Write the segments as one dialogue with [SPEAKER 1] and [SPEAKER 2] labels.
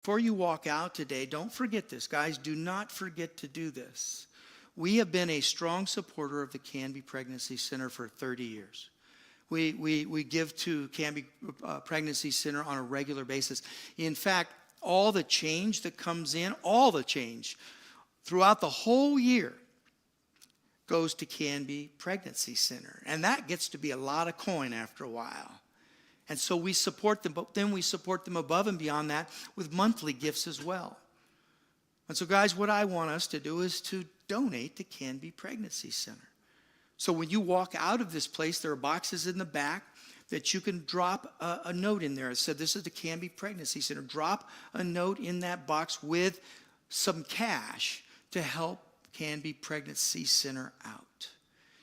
[SPEAKER 1] before you walk out today, don't forget this. Guys, do not forget to do this. We have been a strong supporter of the Canby Pregnancy Center for 30 years. We give to Canby Pregnancy Center on a regular basis. In fact, all the change that comes in, all the change throughout the whole year goes to Canby Pregnancy Center. And that gets to be a lot of coin after a while. And so we support them, but then we support them above and beyond that with monthly gifts as well. And so guys, what I want us to do is to donate to Canby Pregnancy Center. So when you walk out of this place, there are boxes in the back that you can drop a note in there. It said, this is the Canby Pregnancy Center. Drop a note in that box with some cash to help Canby Pregnancy Center out,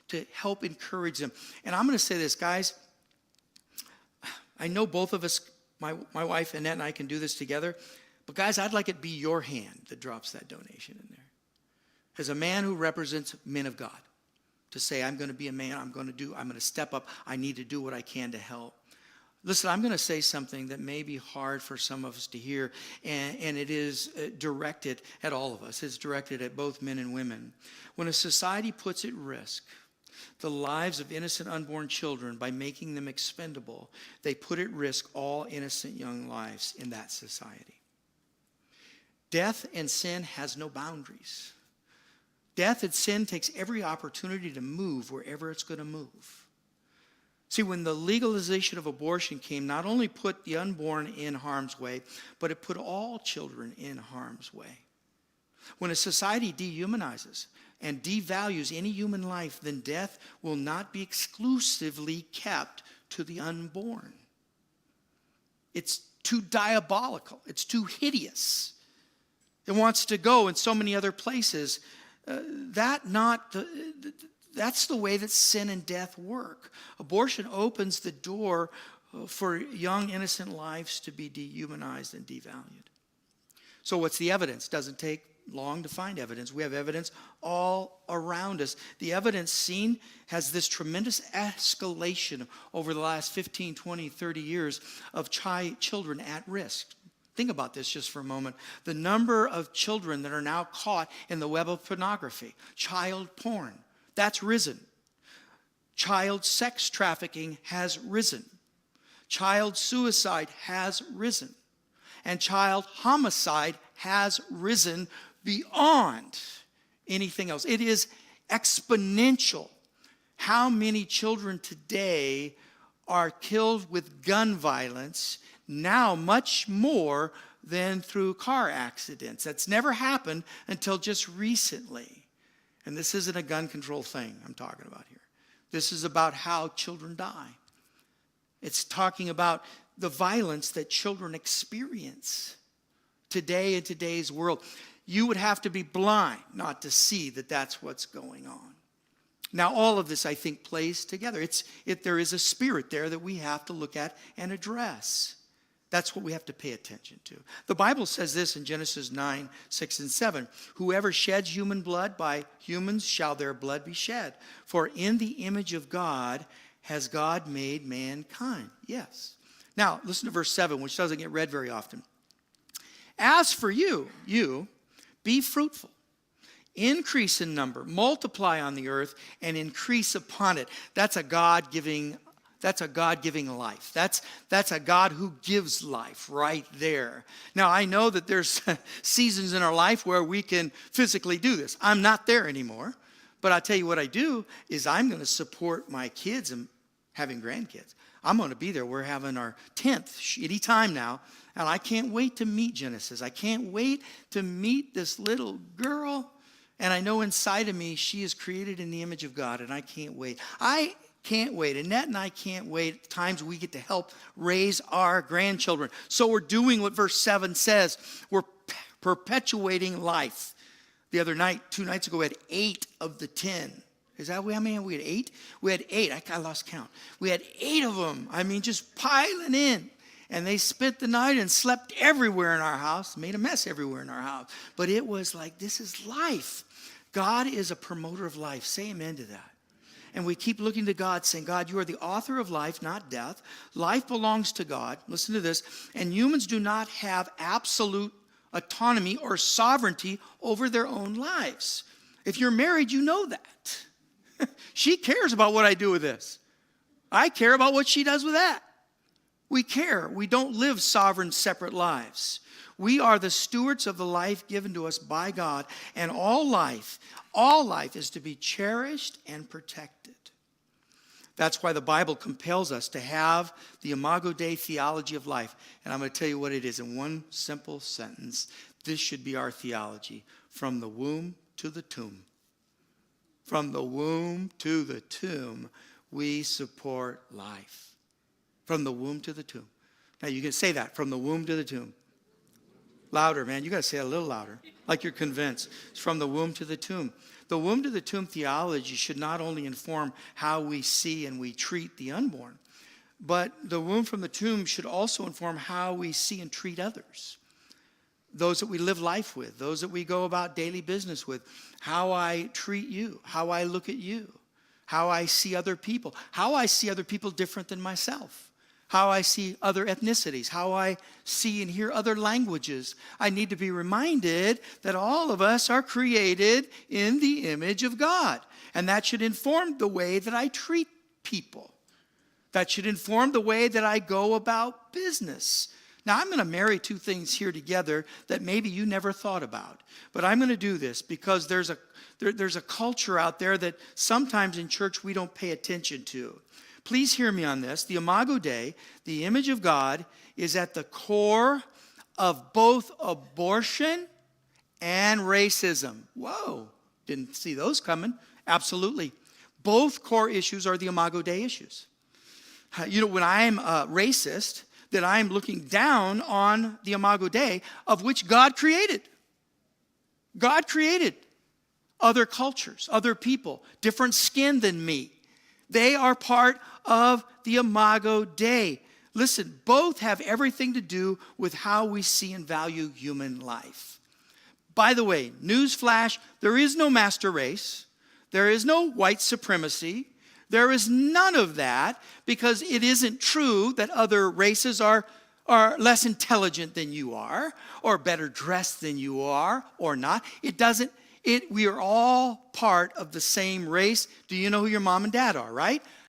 [SPEAKER 1] to help encourage them. And I'm going to say this, guys. I know both of us, my wife Annette and I, can do this together. But guys, I'd like it be your hand that drops that donation in there. As a man who represents men of God, to say, I'm going to be a man, I'm going to step up, I need to do what I can to help. Listen, I'm going to say something that may be hard for some of us to hear, and it is directed at all of us. It's directed at both men and women. When a society puts at risk the lives of innocent unborn children by making them expendable, they put at risk all innocent young lives in that society. Death and sin has no boundaries. Death and sin takes every opportunity to move wherever it's going to move. See, when the legalization of abortion came, not only put the unborn in harm's way, but it put all children in harm's way. When a society dehumanizes and devalues any human life, then death will not be exclusively kept to the unborn. It's too diabolical. It's too hideous. It wants to go in so many other places. That's the way that sin and death work. Abortion opens the door for young, innocent lives to be dehumanized and devalued. So what's the evidence? Doesn't take long to find evidence. We have evidence all around us. The evidence seen has this tremendous escalation over the last 15, 20, 30 years of children at risk. Think about this just for a moment. The number of children that are now caught in the web of pornography, child porn, that's risen. Child sex trafficking has risen. Child suicide has risen. And child homicide has risen beyond anything else. It is exponential how many children today are killed with gun violence, now much more than through car accidents. That's never happened until just recently. And this isn't a gun control thing I'm talking about here. This is about how children die. It's talking about the violence that children experience today in today's world. You would have to be blind not to see that that's what's going on. Now, all of this, I think, plays together. There is a spirit there that we have to look at and address. That's what we have to pay attention to. The Bible says this in Genesis 9, 6, and 7. Whoever sheds human blood, by humans shall their blood be shed. For in the image of God has God made mankind. Yes. Now, listen to verse 7, which doesn't get read very often. As for you, be fruitful, increase in number, multiply on the earth, and increase upon it. That's a God-giving life. That's a God who gives life right there. Now, I know that there's seasons in our life where we can physically do this. I'm not there anymore. But I'll tell you what I do is I'm going to support my kids and having grandkids. I'm going to be there. We're having our 10th shitty time now. And I can't wait to meet Genesis. I can't wait to meet this little girl. And I know inside of me, she is created in the image of God. And I can't wait. I can't wait. Annette and I can't wait. Times we get to help raise our grandchildren. So we're doing what verse 7 says. We're perpetuating life. The other night, 2 nights ago, we had 8 of the 10. Is that how many we had? 8? We had 8. I lost count. We had 8 of them. I mean, just piling in. And they spent the night and slept everywhere in our house, made a mess everywhere in our house. But it was like, this is life. God is a promoter of life. Say amen to that. and we keep looking to God, saying, God, you are the author of life, not death. Life belongs to God. Listen to this. And humans do not have absolute autonomy or sovereignty over their own lives. If you're married, you know that. She cares about what I do with this. I care about what she does with that. We care. We don't live sovereign, separate lives. We are the stewards of the life given to us by God, and all life is to be cherished and protected. That's why the Bible compels us to have the Imago Dei theology of life. And I'm going to tell you what it is in one simple sentence. This should be our theology. From the womb to the tomb. From the womb to the tomb, we support life. From the womb to the tomb. Now you can say that, from the womb to the tomb. Louder, man. You got to say it a little louder, like you're convinced. It's from the womb to the tomb. The womb to the tomb theology should not only inform how we see and we treat the unborn, but the womb from the tomb should also inform how we see and treat others. Those that we live life with, those that we go about daily business with, how I treat you, how I look at you, how I see other people different than myself. How I see other ethnicities, how I see and hear other languages. I need to be reminded that all of us are created in the image of God. And that should inform the way that I treat people. That should inform the way that I go about business. Now, I'm going to marry two things here together that maybe you never thought about. But I'm going to do this because there's a culture out there that sometimes in church we don't pay attention to. Please hear me on this. The Imago Dei, the image of God, is at the core of both abortion and racism. Whoa, didn't see those coming. Absolutely. Both core issues are the Imago Dei issues. You know, when I'm racist, then I'm looking down on the Imago Dei, of which God created. God created other cultures, other people, different skin than me. They are part of the Imago Dei. Listen, both have everything to do with how we see and value human life. By the way, newsflash, there is no master race. There is no white supremacy. There is none of that, because it isn't true that other races are less intelligent than you are, or better dressed than you are, or not. We are all part of the same race. Do you know who your mom and dad are, right?